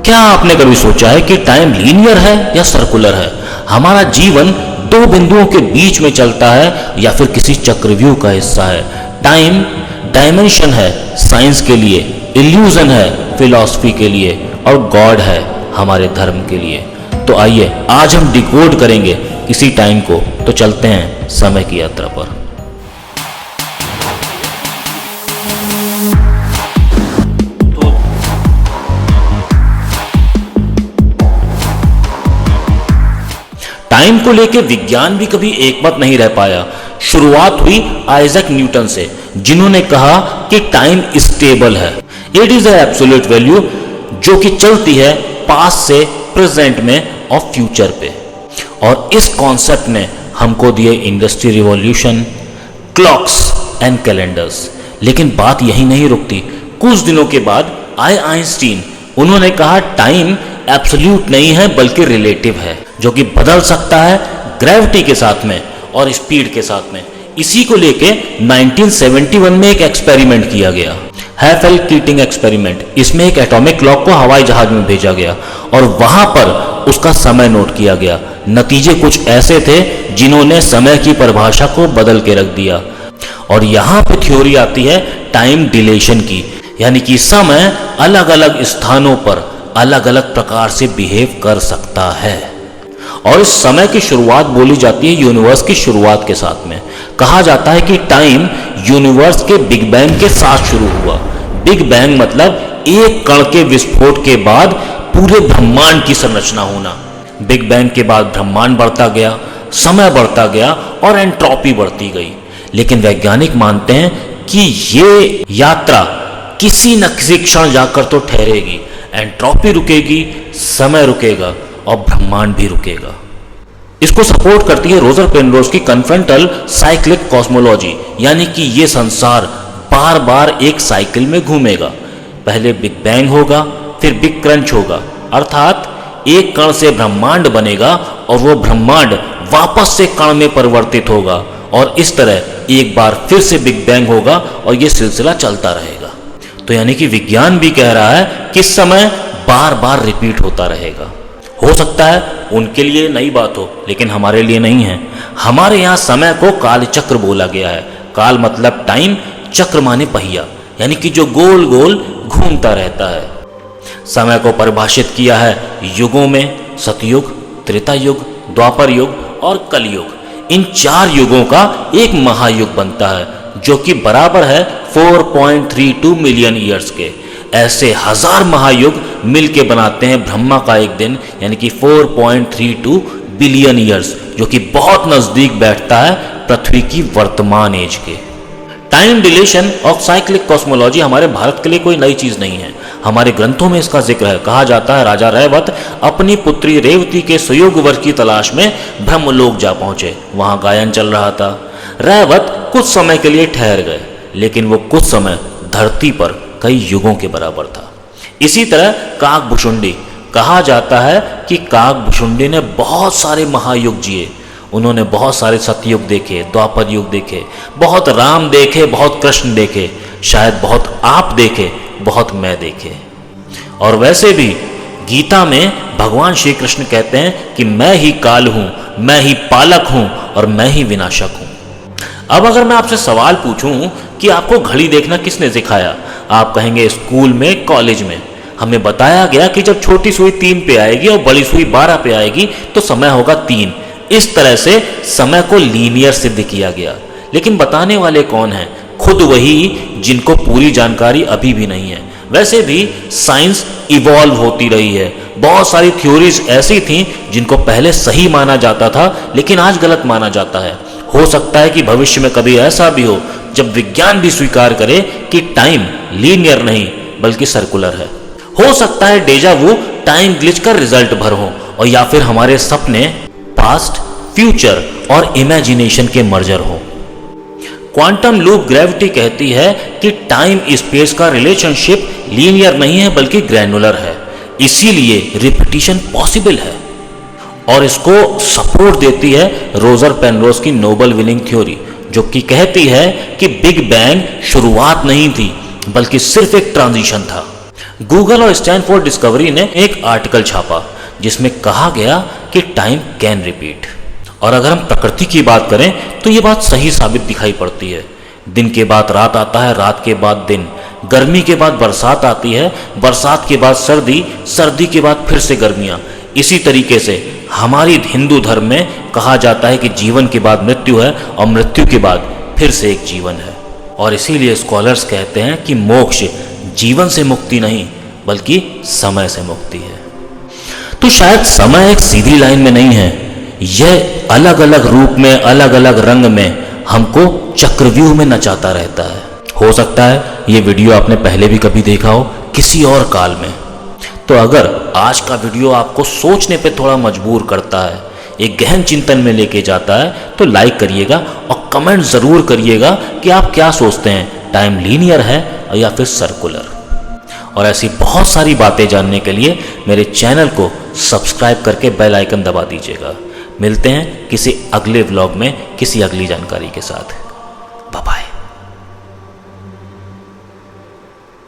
क्या आपने कभी सोचा है कि टाइम लीनियर है या सर्कुलर है? हमारा जीवन दो बिंदुओं के बीच में चलता है या फिर किसी चक्रव्यूह का हिस्सा है? टाइम डायमेंशन है साइंस के लिए, इल्यूजन है फिलॉसफी के लिए और गॉड है हमारे धर्म के लिए। तो आइए आज हम डिकोड करेंगे इसी टाइम को। तो चलते हैं समय की यात्रा पर। टाइम को लेकर विज्ञान भी कभी एकमत नहीं रह पाया। शुरुआत हुई आइजैक न्यूटन से, जिन्होंने कहा कि टाइम स्टेबल है, इट इज एब्सोल्यूट वैल्यू, जो कि चलती है पास्ट से प्रेजेंट में और फ्यूचर पे। और इस कॉन्सेप्ट ने हमको दिए industry revolution, clocks and calendars. लेकिन बात यही नहीं रुकती। कुछ दिनों के बाद आए आइंस्टीन, उन्होंने कहा टाइम एब्सोल्यूट नहीं है बल्कि रिलेटिव है, जो कि बदल सकता है ग्रेविटी के साथ में और स्पीड के साथ में। इसी को लेके 1971 में एक एक्सपेरिमेंट किया गया, हैफेल-कीटिंग एक्सपेरिमेंट। इसमें एक एटॉमिक क्लॉक को हवाई जहाज में भेजा गया और वहां पर उसका समय नोट किया गया। नतीजे कुछ ऐसे थे जिन्होंने समय की परिभाषा को बदल के रख दिया। और यहां पे थ्योरी आती है टाइम डिलेशन की, यानी कि समय अलग अलग स्थानों पर अलग अलग प्रकार से बिहेव कर सकता है। और इस समय की शुरुआत बोली जाती है यूनिवर्स की शुरुआत के साथ में। कहा जाता है कि टाइम यूनिवर्स के बिग बैंग के साथ शुरू हुआ। बिग बैंग मतलब एक कण के विस्फोट के बाद पूरे ब्रह्मांड की संरचना होना। बिग बैंग के बाद ब्रह्मांड बढ़ता गया, समय बढ़ता गया और एंट्रोपी बढ़ती गई। लेकिन वैज्ञानिक मानते हैं कि ये यात्रा किसी न किसी क्षण जाकर तो ठहरेगी। एंट्रोपी रुकेगी, समय रुकेगा और ब्रह्मांड भी रुकेगा। इसको सपोर्ट करती है रोजर पेनरोज की कन्फ्रंटल साइक्लिक कॉस्मोलॉजी, यानी कि ये संसार बार बार एक साइकिल में घूमेगा। पहले बिग बैंग होगा, फिर बिग क्रंच होगा, अर्थात एक कण से ब्रह्मांड बनेगा और वो ब्रह्मांड वापस से कण में परिवर्तित होगा और इस तरह एक बार फिर से बिग बैंग होगा और ये सिलसिला चलता रहेगा। तो यानी कि विज्ञान भी कह रहा है कि समय बार बार रिपीट होता रहेगा। हो सकता है उनके लिए नई बात हो, लेकिन हमारे लिए नहीं है। हमारे यहाँ समय को काल चक्र बोला गया है। काल मतलब टाइम, चक्र माने पहिया, यानी कि जो गोल गोल घूमता रहता है। समय को परिभाषित किया है युगों में, सतयुग, त्रेता युग, द्वापर युग और कलयुग। इन चार युगों का एक महायुग बनता है, जो कि बराबर है 4.32 मिलियन ईयर्स के। ऐसे हजार महायुग मिलके बनाते हैं ब्रह्मा का एक दिन, यानी कि 4.32 बिलियन ईयर्स, जो कि बहुत नजदीक बैठता है पृथ्वी की वर्तमान एज के। टाइम डिलेशन और साइक्लिक कॉस्मोलॉजी हमारे भारत के लिए कोई नई चीज नहीं है। हमारे ग्रंथों में इसका जिक्र है। कहा जाता है राजा रैवत अपनी पुत्री रेवती के सुयोग वर की तलाश में ब्रह्मलोक जा पहुंचे। वहां गायन चल रहा था। रैवत कुछ समय के लिए ठहर गए, लेकिन वो कुछ समय धरती पर कई युगों के बराबर था। इसी तरह काकभुशुंडी, कहा जाता है कि काकभुशुंडी ने बहुत सारे महायुग जिए। उन्होंने बहुत सारे सतयुग देखे, द्वापर युग देखे, बहुत राम देखे, बहुत कृष्ण देखे, शायद बहुत आप देखे, बहुत मैं देखे। और वैसे भी गीता में भगवान श्री कृष्ण कहते हैं कि मैं ही काल हूं, मैं ही पालक हूं और मैं ही विनाशक हूं। अब अगर मैं आपसे सवाल पूछूं कि आपको घड़ी देखना किसने सिखाया, आप कहेंगे स्कूल में, कॉलेज में। हमें बताया गया कि जब छोटी सुई 3 पे आएगी और बड़ी सुई 12 पे आएगी तो समय होगा 3। इस तरह से समय को लीनियर सिद्ध किया गया। लेकिन बताने वाले कौन हैं? खुद वही जिनको पूरी जानकारी अभी भी नहीं है। वैसे भी साइंस इवॉल्व होती रही है। बहुत सारी थ्योरीज ऐसी थी जिनको पहले सही माना जाता था, लेकिन आज गलत माना जाता है। हो सकता है कि भविष्य में कभी ऐसा भी हो जब विज्ञान भी स्वीकार करे कि टाइम लीनियर नहीं बल्कि सर्कुलर है। हो सकता है डेजा वू टाइम ग्लिच का रिजल्ट भर हो, और या फिर हमारे सपने पास्ट, फ्यूचर और इमेजिनेशन के मर्जर हो। क्वांटम लूप ग्रेविटी कहती है कि टाइम स्पेस का रिलेशनशिप लीनियर नहीं है बल्कि ग्रैनुलर है, इसीलिए रिपीटिशन पॉसिबल है। और इसको सपोर्ट देती है रोजर पेनरोज की नोबल विनिंग थ्योरी, जो कि कहती है कि बिग बैंग शुरुआत नहीं थी बल्कि सिर्फ एक ट्रांजिशन था। गूगल और स्टैनफोर्ड डिस्कवरी ने एक आर्टिकल छापा जिसमें कहा गया कि टाइम कैन रिपीट। और अगर हम प्रकृति की बात करें तो ये बात सही साबित दिखाई पड़ती है। दिन के बाद रात आता है, रात के बाद दिन, गर्मी के बाद बरसात आती है, बरसात के बाद सर्दी, सर्दी के बाद फिर से गर्मियाँ। इसी तरीके से हमारी हिंदू धर्म में कहा जाता है कि जीवन के बाद मृत्यु है और मृत्यु के बाद फिर से एक जीवन है। और इसीलिए स्कॉलर्स कहते हैं कि मोक्ष जीवन से मुक्ति नहीं बल्कि समय से मुक्ति है। तो शायद समय एक सीधी लाइन में नहीं है, यह अलग अलग रूप में, अलग अलग रंग में हमको चक्रव्यूह में नचाता रहता है। हो सकता है ये वीडियो आपने पहले भी कभी देखा हो किसी और काल में। तो अगर आज का वीडियो आपको सोचने पे थोड़ा मजबूर करता है, एक गहन चिंतन में लेके जाता है, तो लाइक करिएगा और कमेंट ज़रूर करिएगा कि आप क्या सोचते हैं, टाइम लीनियर है या फिर सर्कुलर। और ऐसी बहुत सारी बातें जानने के लिए मेरे चैनल को सब्सक्राइब करके बेल आइकन दबा दीजिएगा। मिलते हैं किसी अगले व्लॉग में किसी अगली जानकारी के साथ।